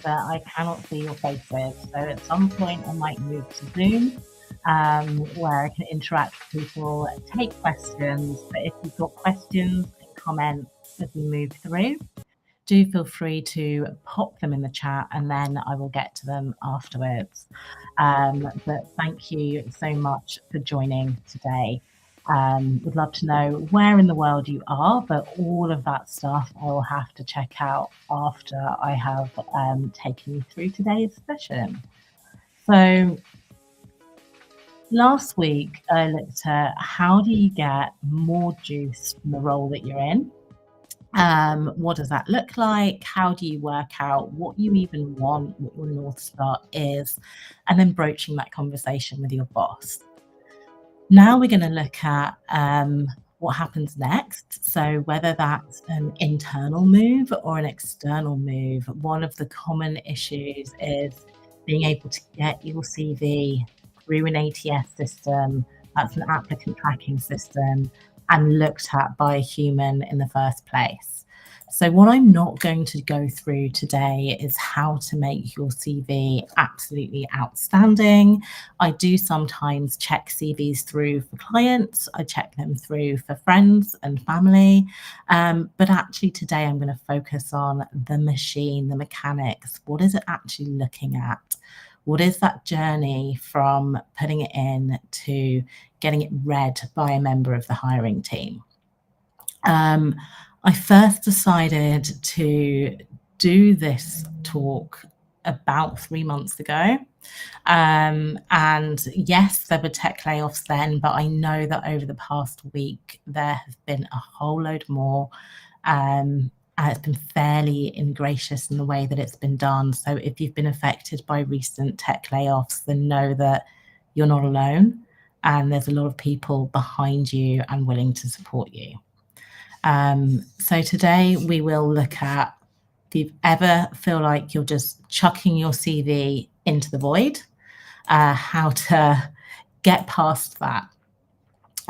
but I cannot see your faces. So at some point I might move to Zoom, where I can interact with people, take questions. But if you've got questions and comments as we move through, do feel free to pop them in the chat and then I will get to them afterwards. But thank you so much for joining today. Would love to know where in the world you are, but all of that stuff I will have to check out after I have taken you through today's session. So last week I looked at how do you get more juice from the role that you're in? What does that look like? How do you work out what you even want, what your North Star is, and then broaching that conversation with your boss. Now we're going to look at what happens next. So whether that's an internal move or an external move, one of the common issues is being able to get your CV through an ATS system, that's an applicant tracking system, and looked at by a human in the first place. So what I'm not going to go through today is how to make your CV absolutely outstanding. I do sometimes check CVs through for clients. I check them through for friends and family. But actually today I'm going to focus on the machine, the mechanics. What is it actually looking at? What is that journey from putting it in to getting it read by a member of the hiring team? I first decided to do this talk about 3 months ago. And yes, there were tech layoffs then, but I know that over the past week, there have been a whole load more. And it's been fairly ingracious in the way that it's been done. So if you've been affected by recent tech layoffs, then know that you're not alone and there's a lot of people behind you and willing to support you. So today we will look at, if you ever feel like you're just chucking your CV into the void, how to get past that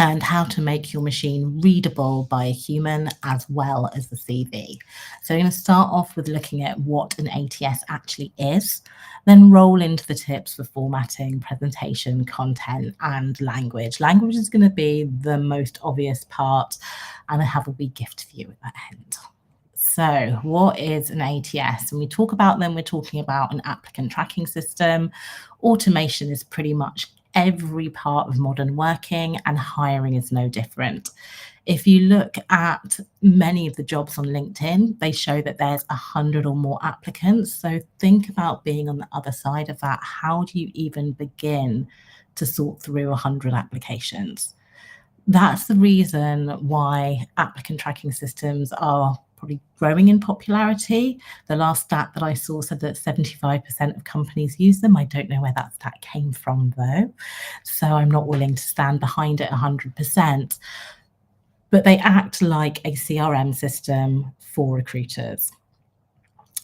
and how to make your machine readable by a human as well as the CV. So I'm going to start off with looking at what an ATS actually is, then roll into the tips for formatting, presentation, content, and language. Language is going to be the most obvious part, and I have a wee gift for you at that end. So what is an ATS? When we talk about them, we're talking about an applicant tracking system. Automation is pretty much every part of modern working, and hiring is no different. If you look at many of the jobs on LinkedIn, they show that there's 100 or more applicants. So think about being on the other side of that. How do you even begin to sort through 100 applications? That's the reason why applicant tracking systems are probably growing in popularity. The last stat that I saw said that 75% of companies use them. I don't know where that stat came from though, so I'm not willing to stand behind it 100%. But they act like a CRM system for recruiters.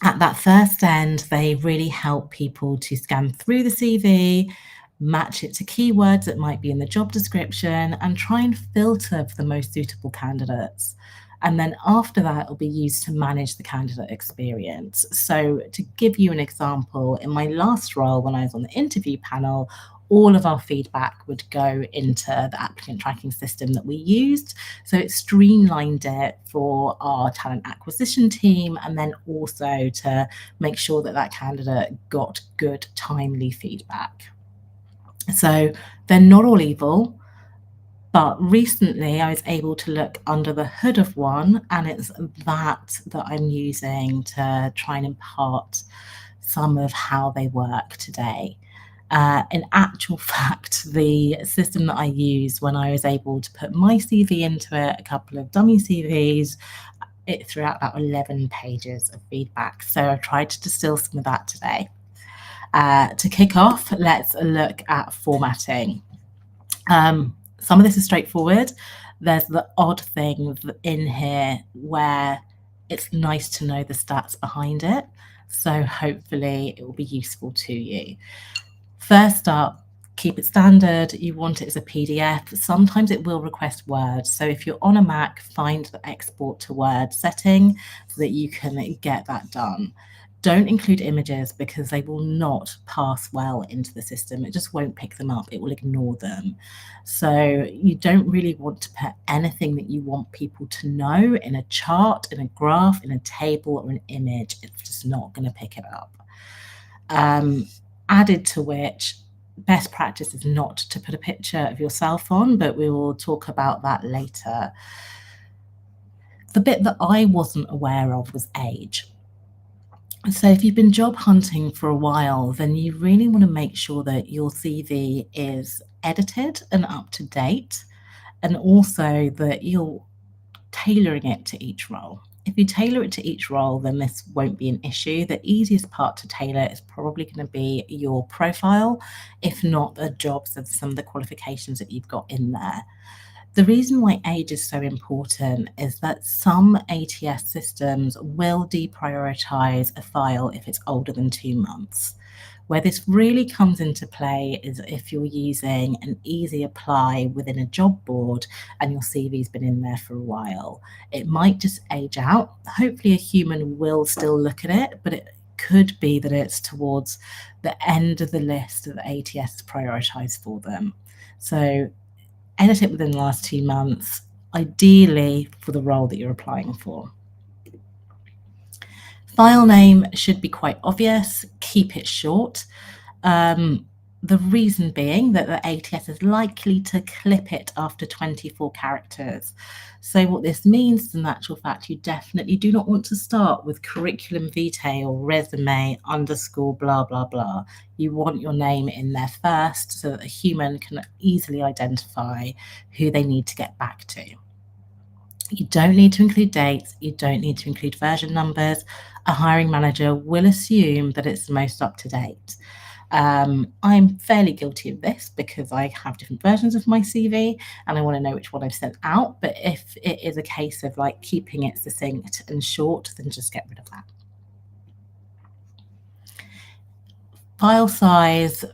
At that first end, they really help people to scan through the CV, match it to keywords that might be in the job description, and try and filter for the most suitable candidates. And then after that, it'll be used to manage the candidate experience. So to give you an example, in my last role, when I was on the interview panel, all of our feedback would go into the applicant tracking system that we used. So it streamlined it for our talent acquisition team, and then also to make sure that that candidate got good, timely feedback. So they're not all evil. But recently I was able to look under the hood of one, and it's that I'm using to try and impart some of how they work today. In actual fact, the system that I used when I was able to put my CV into it, a couple of dummy CVs, it threw out about 11 pages of feedback. So I tried to distill some of that today. To kick off, let's look at formatting. Some of this is straightforward. There's the odd things in here where it's nice to know the stats behind it. So hopefully it will be useful to you. First up, keep it standard. You want it as a PDF. Sometimes it will request Word. So if you're on a Mac, find the export to Word setting so that you can get that done. Don't include images because they will not pass well into the system. It just won't pick them up. It will ignore them. So you don't really want to put anything that you want people to know in a chart, in a graph, in a table, or an image. It's just not going to pick it up. Added to which, best practice is not to put a picture of yourself on, but we will talk about that later. The bit that I wasn't aware of was age. So if you've been job hunting for a while, then you really want to make sure that your CV is edited and up to date, and also that you're tailoring it to each role. If you tailor it to each role, then this won't be an issue. The easiest part to tailor is probably going to be your profile, if not the jobs of some of the qualifications that you've got in there. The reason why age is so important is that some ATS systems will deprioritize a file if it's older than 2 months. Where this really comes into play is if you're using an easy apply within a job board and your CV's been in there for a while. It might just age out. Hopefully a human will still look at it, but it could be that it's towards the end of the list that ATS prioritize for them. So edit it within the last 2 months, ideally for the role that you're applying for. File name should be quite obvious. Keep it short. The reason being that the ATS is likely to clip it after 24 characters. So what this means is, in actual fact, you definitely do not want to start with curriculum vitae or resume underscore blah, blah, blah. You want your name in there first so that a human can easily identify who they need to get back to. You don't need to include dates. You don't need to include version numbers. A hiring manager will assume that it's the most up to date. I'm fairly guilty of this because I have different versions of my CV and I want to know which one I've sent out. But if it is a case of like keeping it succinct and short, then just get rid of that. File size,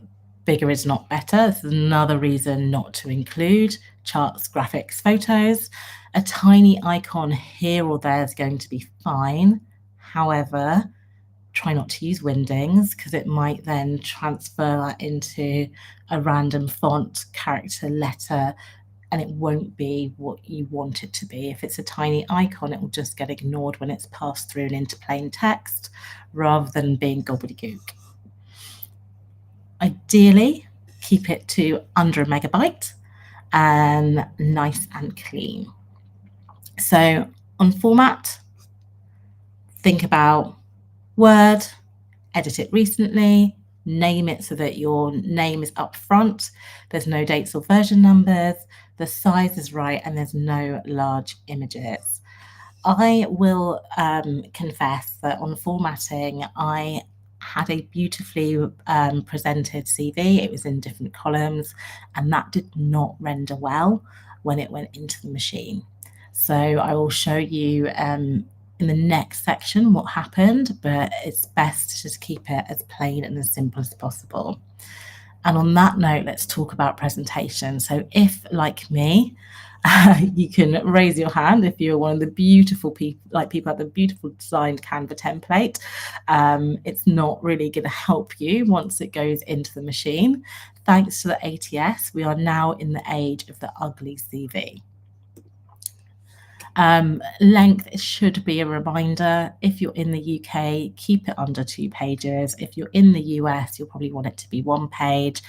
bigger is not better. This is another reason not to include charts, graphics, photos. A tiny icon here or there is going to be fine. However, try not to use Windings because it might then transfer that into a random font, character, letter, and it won't be what you want it to be. If it's a tiny icon, it will just get ignored when it's passed through and into plain text rather than being gobbledygook. Ideally, keep it to under a megabyte and nice and clean. So on format, think about Word, edit it recently, name it so that your name is up front, there's no dates or version numbers, the size is right, and there's no large images. I will confess that on formatting, I had a beautifully presented CV. It was in different columns, and that did not render well when it went into the machine. So I will show you in the next section what happened, but it's best to just keep it as plain and as simple as possible. And on that note, let's talk about presentation. So if, like me, you can raise your hand if you're one of the beautiful people, like people have the beautiful designed Canva template. It's not really going to help you once it goes into the machine. Thanks to the ATS, we are now in the age of the ugly CV. Length should be a reminder. If you're in the UK, keep it under 2 pages. If you're in the US, you'll probably want it to be 1 page.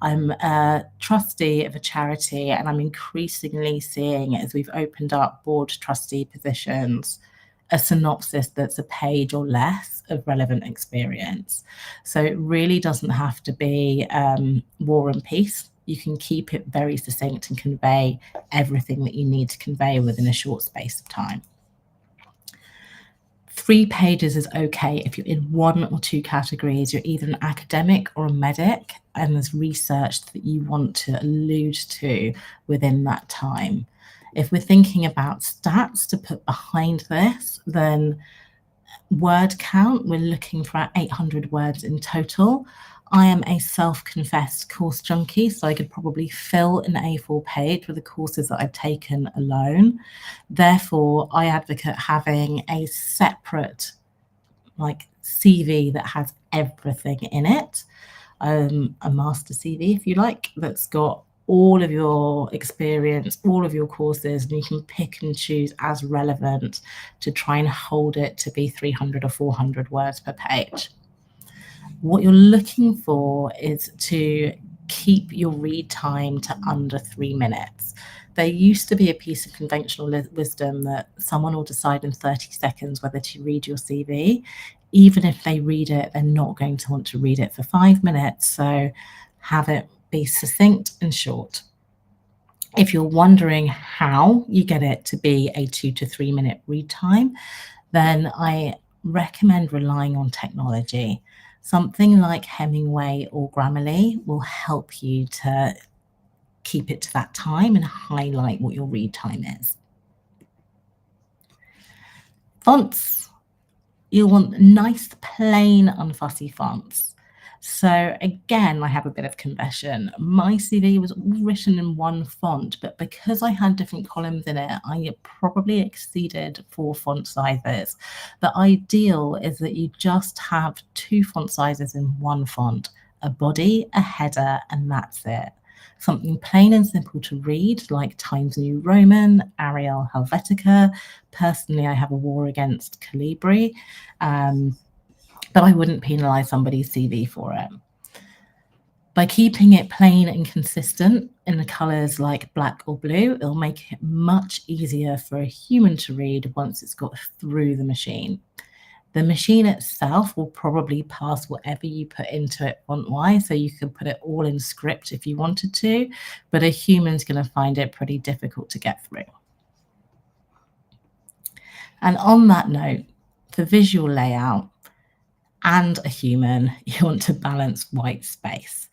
I'm a trustee of a charity, and I'm increasingly seeing, as we've opened up board trustee positions, a synopsis that's a page or less of relevant experience. So it really doesn't have to be War and Peace. You can keep it very succinct and convey everything that you need to convey within a short space of time. 3 pages is okay if you're in 1 or 2 categories. You're either an academic or a medic, and there's research that you want to allude to within that time. If we're thinking about stats to put behind this, then word count, we're looking for 800 words in total. I am a self-confessed course junkie, so I could probably fill an A4 page with the courses that I've taken alone. Therefore, I advocate having a separate like CV that has everything in it, a master CV, if you like, that's got all of your experience, all of your courses, and you can pick and choose as relevant to try and hold it to be 300 or 400 words per page. What you're looking for is to keep your read time to under 3 minutes. There used to be a piece of conventional wisdom that someone will decide in 30 seconds whether to read your CV. Even if they read it, they're not going to want to read it for 5 minutes. So have it be succinct and short. If you're wondering how you get it to be a 2 to 3 minute read time, then I recommend relying on technology. Something like Hemingway or Grammarly will help you to keep it to that time and highlight what your read time is. Fonts. You'll want nice, plain, unfussy fonts. So again, I have a bit of confession. My CV was all written in one font, but because I had different columns in it, I probably exceeded 4 font sizes. The ideal is that you just have 2 font sizes in one font, a body, a header, and that's it. Something plain and simple to read, like Times New Roman, Arial Helvetica. Personally, I have a war against Calibri, but I wouldn't penalise somebody's CV for it. By keeping it plain and consistent in the colours like black or blue, it'll make it much easier for a human to read once it's got through the machine. The machine itself will probably pass whatever you put into it font-wise, so you can put it all in script if you wanted to, but a human's going to find it pretty difficult to get through. And on that note, for visual layout and a human, you want to balance white space.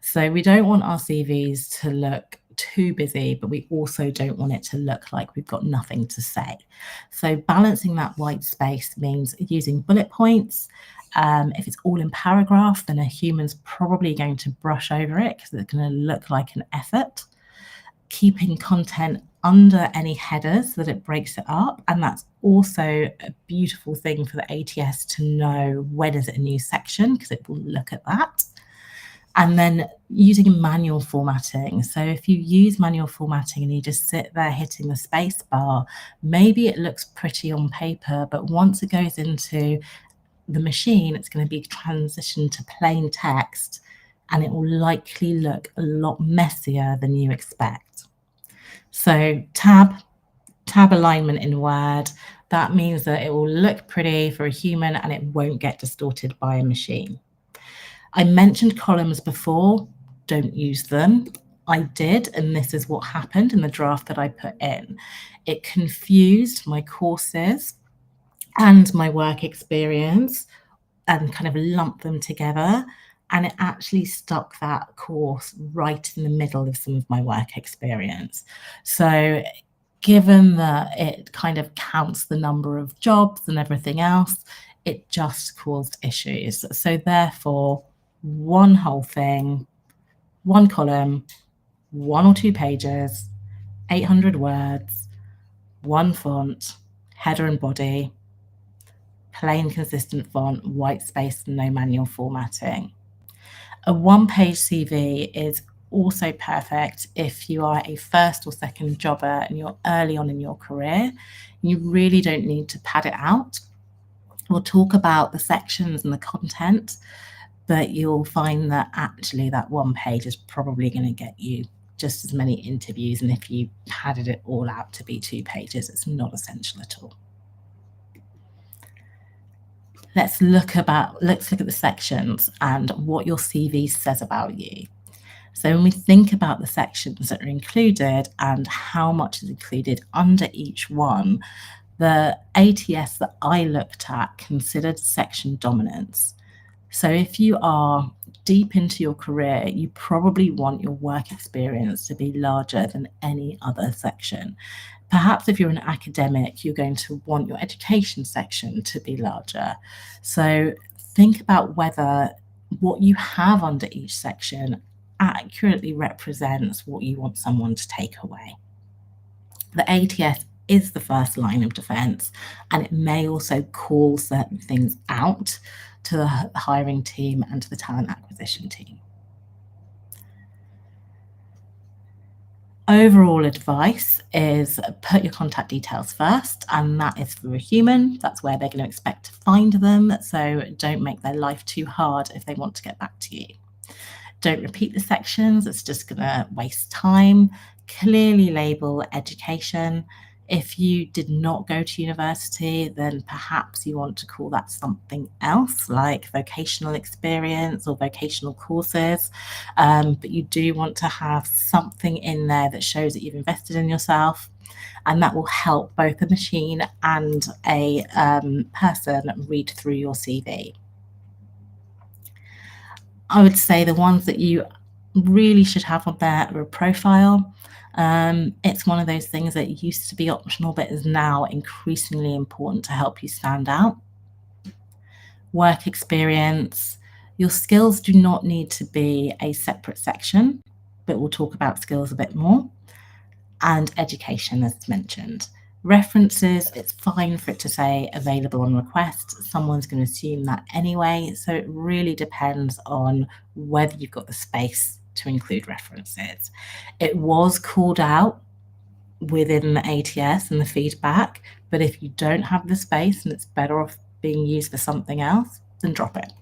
So we don't want our CVs to look too busy, but we also don't want it to look like we've got nothing to say. So balancing that white space means using bullet points. If it's all in paragraph, then a human's probably going to brush over it because it's going to look like an effort. Keeping content under any headers so that it breaks it up, and that's also a beautiful thing for the ATS to know when is it a new section, because it will look at that. And then using manual formatting. So if you use manual formatting and you just sit there hitting the space bar, maybe it looks pretty on paper, but once it goes into the machine, it's going to be transitioned to plain text, and it will likely look a lot messier than you expect. So tab alignment in Word, that means that it will look pretty for a human and it won't get distorted by a machine. I mentioned columns before, don't use them. I did, and this is what happened in the draft that I put in. It confused my courses and my work experience and kind of lumped them together. And it actually stuck that course right in the middle of some of my work experience. So given that it kind of counts the number of jobs and everything else, it just caused issues. So therefore, one whole thing, one column, 1 or 2 pages, 800 words, one font, header and body, plain consistent font, white space, no manual formatting. A 1-page CV is also perfect if you are a first or second jobber and you're early on in your career. You really don't need to pad it out. We'll talk about the sections and the content, but you'll find that actually that 1 page is probably going to get you just as many interviews. And if you padded it all out to be 2 pages, it's not essential at all. Let's look at the sections and what your CV says about you. So when we think about the sections that are included and how much is included under each one, the ATS that I looked at considered section dominance. So if you are deep into your career, you probably want your work experience to be larger than any other section. Perhaps if you're an academic, you're going to want your education section to be larger. So think about whether what you have under each section accurately represents what you want someone to take away. The ATS is the first line of defense, and it may also call certain things out to the hiring team and to the talent acquisition team. Overall advice is put your contact details first, and that is for a human. That's where they're going to expect to find them. So don't make their life too hard if they want to get back to you. Don't repeat the sections, it's just going to waste time. Clearly label education. If you did not go to university, then perhaps you want to call that something else, like vocational experience or vocational courses. But you do want to have something in there that shows that you've invested in yourself, and that will help both a machine and a person read through your CV. I would say the ones that you really should have on there are a profile. It's one of those things that used to be optional but is now increasingly important to help you stand out. Work experience. Your skills do not need to be a separate section, but we'll talk about skills a bit more. And education, as mentioned. References, it's fine for it to say available on request. Someone's going to assume that anyway. So it really depends on whether you've got the space to include references. It was called out within the ATS and the feedback, but if you don't have the space and it's better off being used for something else, then drop it.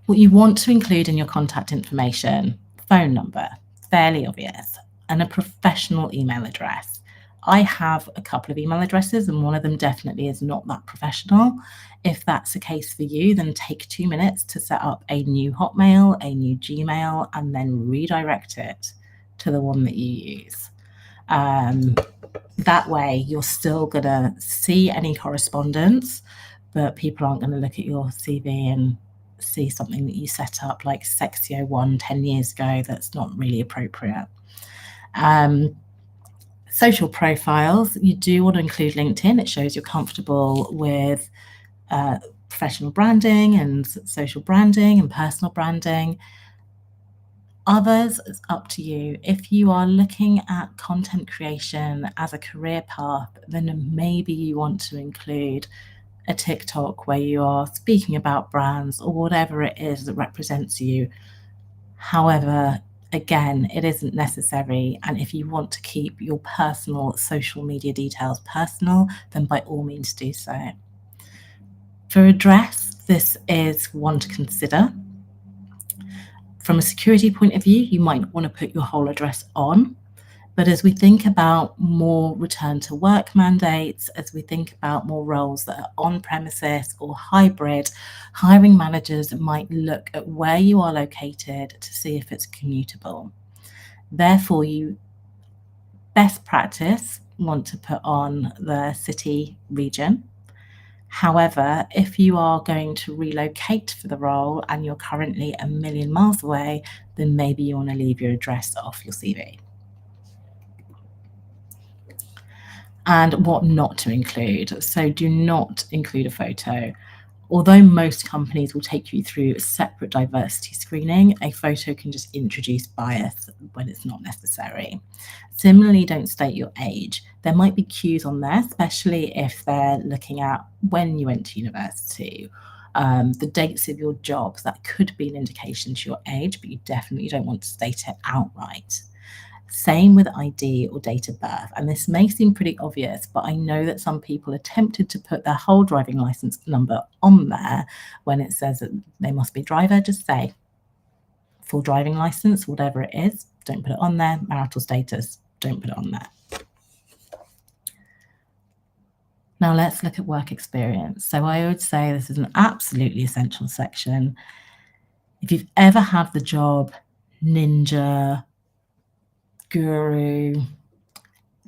What you want to include in your contact information: phone number, fairly obvious, and a professional email address. I have a couple of email addresses and one of them definitely is not that professional. If that's the case for you, then take 2 minutes to set up a new Hotmail, a new Gmail, and then redirect it to the one that you use. That way you're still going to see any correspondence, but people aren't going to look at your CV and see something that you set up like Sexio1 10 years ago that's not really appropriate. Social profiles, you do want to include LinkedIn. It shows you're comfortable with professional branding and social branding and personal branding. Others, it's up to you. If you are looking at content creation as a career path, then maybe you want to include a TikTok where you are speaking about brands or whatever it is that represents you. However, again, it isn't necessary. And if you want to keep your personal social media details personal, then by all means do so. For address, this is one to consider. From a security point of view, you might want to put your whole address on. But as we think about more return to work mandates, as we think about more roles that are on premises or hybrid, hiring managers might look at where you are located to see if it's commutable. Therefore, you best practice want to put on the city region. However, if you are going to relocate for the role and you're currently a million miles away, then maybe you want to leave your address off your CV. And what not to include. So do not include a photo. Although most companies will take you through separate diversity screening, a photo can just introduce bias when it's not necessary. Similarly, don't state your age. There might be cues on there, especially if they're looking at when you went to university, the dates of your jobs. That could be an indication to your age, but you definitely don't want to state it outright. Same with ID or date of birth. And this may seem pretty obvious, but I know that some people are tempted to put their whole driving license number on there when it says that they must be a driver. Just say full driving license, whatever it is. Don't put it on there. Marital status, don't put it on there. Now let's look at work experience. So I would say this is an absolutely essential section. If you've ever had the job ninja, guru,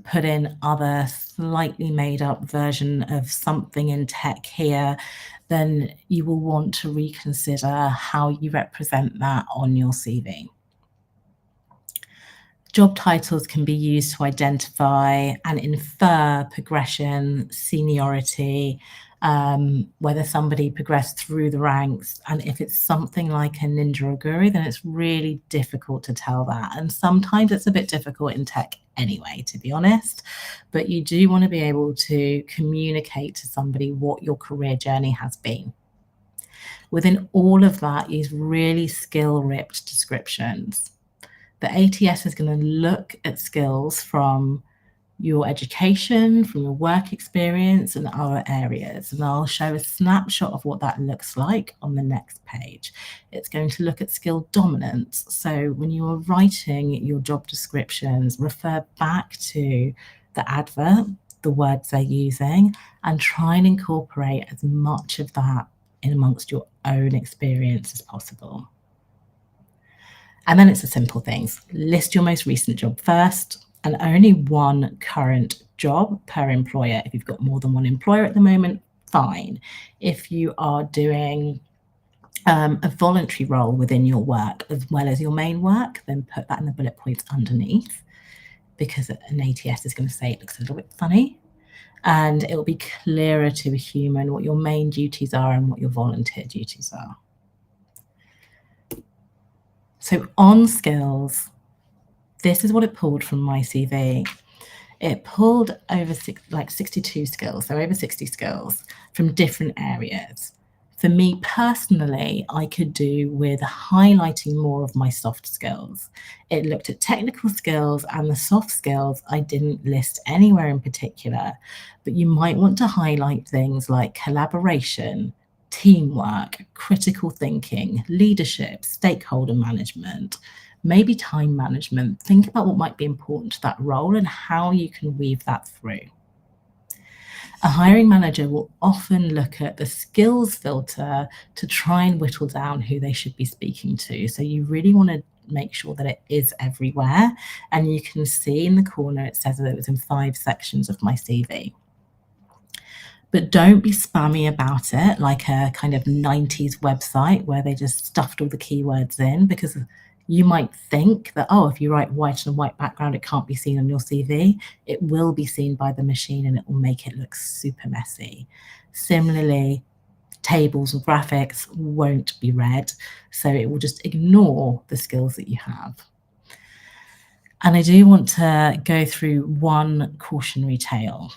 put in other slightly made up version of something in tech here, then you will want to reconsider how you represent that on your CV. Job titles can be used to identify and infer progression, seniority, whether somebody progressed through the ranks. And if it's something like a ninja or guru, then it's really difficult to tell that. And sometimes it's a bit difficult in tech anyway, to be honest. But you do want to be able to communicate to somebody what your career journey has been. Within all of that is really skill-rich descriptions. The ATS is going to look at skills from your education, from your work experience and other areas. And I'll show a snapshot of what that looks like on the next page. It's going to look at skill dominance. So when you are writing your job descriptions, refer back to the advert, the words they're using, and try and incorporate as much of that in amongst your own experience as possible. And then it's the simple things. List your most recent job first, and only one current job per employer. If you've got more than one employer at the moment, fine. If you are doing a voluntary role within your work as well as your main work, then put that in the bullet points underneath, because an ATS is going to say it looks a little bit funny, and it will be clearer to a human what your main duties are and what your volunteer duties are. So on skills, this is what it pulled from my CV. It pulled over 62 skills, so over 60 skills from different areas. For me personally, I could do with highlighting more of my soft skills. It looked at technical skills, and the soft skills I didn't list anywhere in particular, but you might want to highlight things like collaboration, teamwork, critical thinking, leadership, stakeholder management, maybe time management. Think about what might be important to that role and how you can weave that through. A hiring manager will often look at the skills filter to try and whittle down who they should be speaking to. So you really want to make sure that it is everywhere. And you can see in the corner, it says that it was in 5 sections of my CV. But don't be spammy about it like a kind of 90s website where they just stuffed all the keywords in, because you might think that, oh, if you write white on a white background, it can't be seen on your CV. It will be seen by the machine, and it will make it look super messy. Similarly, tables and graphics won't be read, so it will just ignore the skills that you have. And I do want to go through one cautionary tale.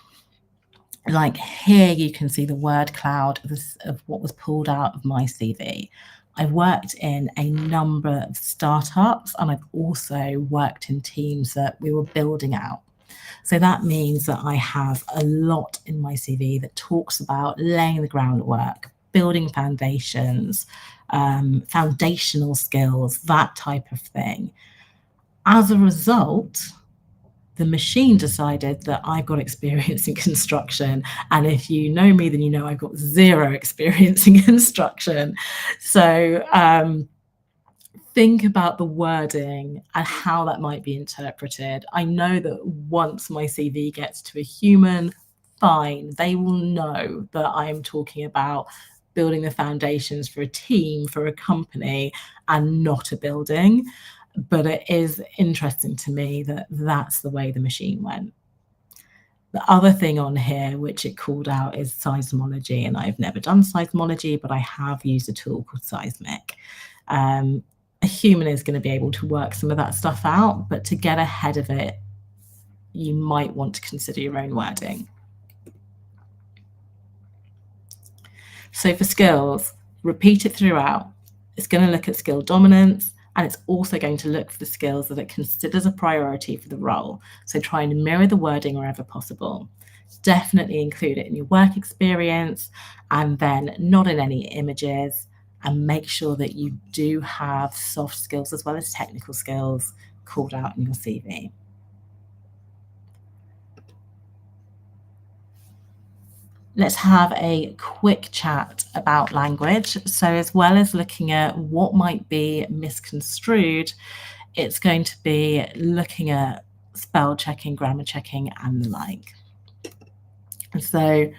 Like here, you can see the word cloud of what was pulled out of my CV. I've worked in a number of startups, and I've also worked in teams that we were building out. So that means that I have a lot in my CV that talks about laying the groundwork, building foundations, foundational skills, that type of thing. As a result, the machine decided that I've got experience in construction. And if you know me, then you know I've got 0 experience in construction. So think about the wording and how that might be interpreted. I know that once my CV gets to a human, fine, they will know that I'm talking about building the foundations for a team, for a company, and not a building. But it is interesting to me that that's the way the machine went. The other thing on here, which it called out, is seismology. And I've never done seismology, but I have used a tool called Seismic. A human is going to be able to work some of that stuff out, but to get ahead of it, you might want to consider your own wording. So for skills, repeat it throughout. It's going to look at skill dominance, and it's also going to look for the skills that it considers a priority for the role. So try and mirror the wording wherever possible. Definitely include it in your work experience, and then not in any images, and make sure that you do have soft skills as well as technical skills called out in your CV. Let's have a quick chat about language. So as well as looking at what might be misconstrued, it's going to be looking at spell checking, grammar checking, and the like. And so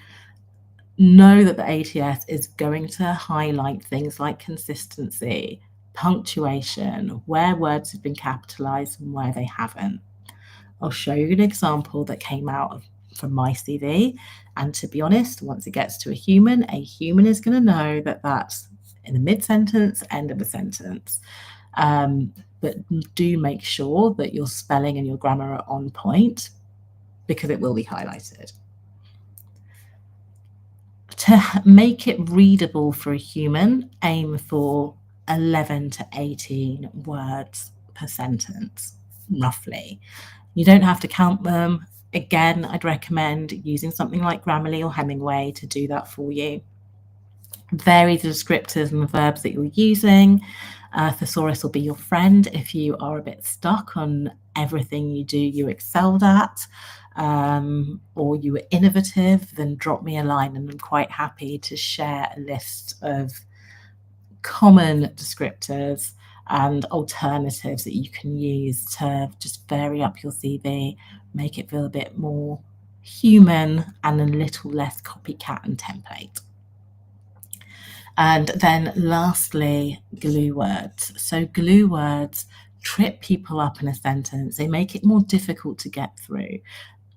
know that the ATS is going to highlight things like consistency, punctuation, where words have been capitalized and where they haven't. I'll show you an example that came out of from my CV. And to be honest, once it gets to a human is going to know that that's in the mid-sentence, end of a sentence. But do make sure that your spelling and your grammar are on point, because it will be highlighted. To make it readable for a human, aim for 11 to 18 words per sentence, roughly. You don't have to count them. Again, I'd recommend using something like Grammarly or Hemingway to do that for you. Vary the descriptors and the verbs that you're using. Thesaurus will be your friend if you are a bit stuck on everything you do you excelled at, or you were innovative, then drop me a line and I'm quite happy to share a list of common descriptors and alternatives that you can use to just vary up your CV, make it feel a bit more human and a little less copycat and template. And then lastly, glue words. So glue words trip people up in a sentence. They make it more difficult to get through.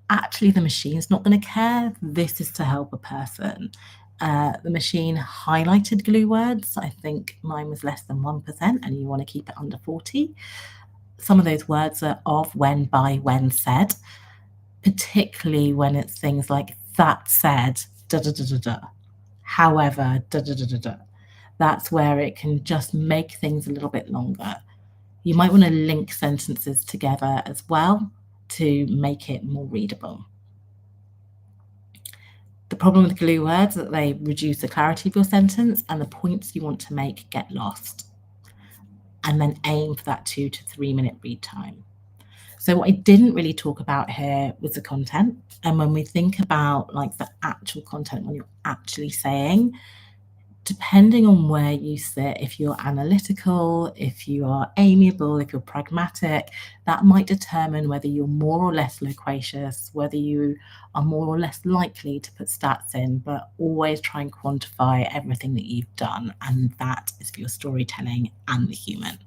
Actually, the machine's not going to care. This is to help a person. The machine highlighted glue words. I think mine was less than 1%, and you want to keep it under 40. Some of those words are of, when, by, when said, particularly when it's things like that said, da da da da da. However, da da da da da. That's where it can just make things a little bit longer. You might want to link sentences together as well to make it more readable. The problem with glue words is that they reduce the clarity of your sentence and the points you want to make get lost. And then aim for that 2 to 3 minute read time. So what I didn't really talk about here was the content. And when we think about like the actual content, when you're actually saying, depending on where you sit, if you're analytical, if you are amiable, if you're pragmatic, that might determine whether you're more or less loquacious, whether you are more or less likely to put stats in, but always try and quantify everything that you've done. And that is for your storytelling and the human.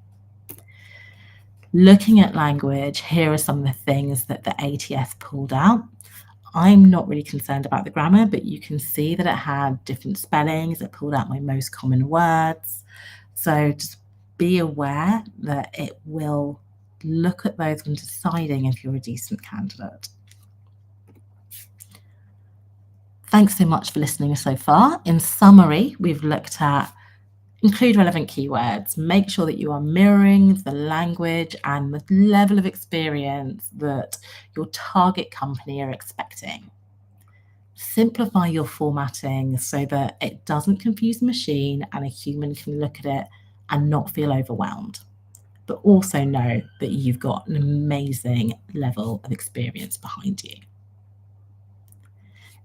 Looking at language, here are some of the things that the ATS pulled out. I'm not really concerned about the grammar, but you can see that it had different spellings. It pulled out my most common words. So just be aware that it will look at those when deciding if you're a decent candidate. Thanks so much for listening so far. In summary, we've looked at include relevant keywords, make sure that you are mirroring the language and the level of experience that your target company are expecting. Simplify your formatting so that it doesn't confuse the machine and a human can look at it and not feel overwhelmed, but also know that you've got an amazing level of experience behind you.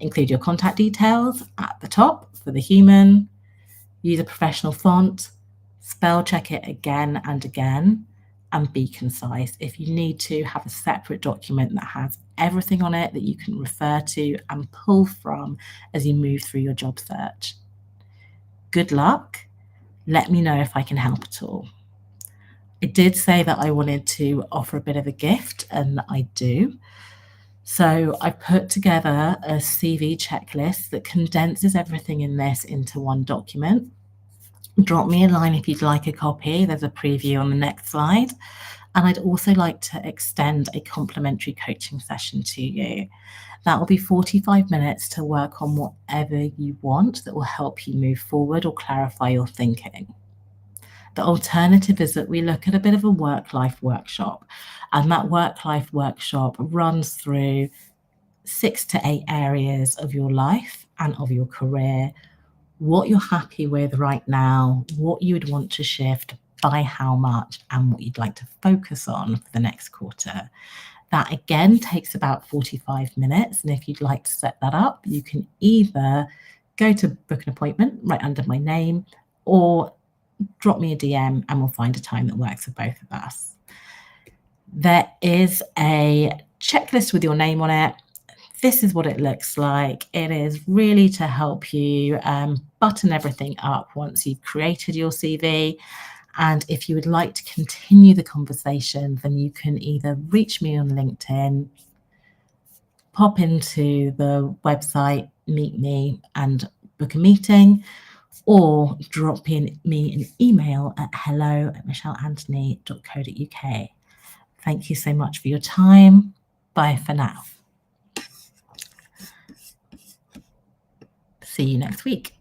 Include your contact details at the top for the human. Use a professional font, spell check it again and again, and be concise. If you need to, have a separate document that has everything on it that you can refer to and pull from as you move through your job search. Good luck. Let me know if I can help at all. I did say that I wanted to offer a bit of a gift, and I do. So I put together a CV checklist that condenses everything in this into one document. Drop me a line if you'd like a copy. There's a preview on the next slide. And I'd also like to extend a complimentary coaching session to you. That will be 45 minutes to work on whatever you want that will help you move forward or clarify your thinking. The alternative is that we look at a bit of a work-life workshop, and that work-life workshop runs through 6 to 8 areas of your life and of your career, what you're happy with right now, what you would want to shift, by how much, and what you'd like to focus on for the next quarter. That again takes about 45 minutes. And if you'd like to set that up, you can either go to book an appointment right under my name or drop me a DM and we'll find a time that works for both of us. There is a checklist with your name on it. This is what it looks like. It is really to help you button everything up once you've created your CV. And if you would like to continue the conversation, then you can either reach me on LinkedIn, pop into the website, meet me and book a meeting, or drop me an email at hello@michelleanthony.co.uk. Thank you so much for your time. Bye for now. See you next week.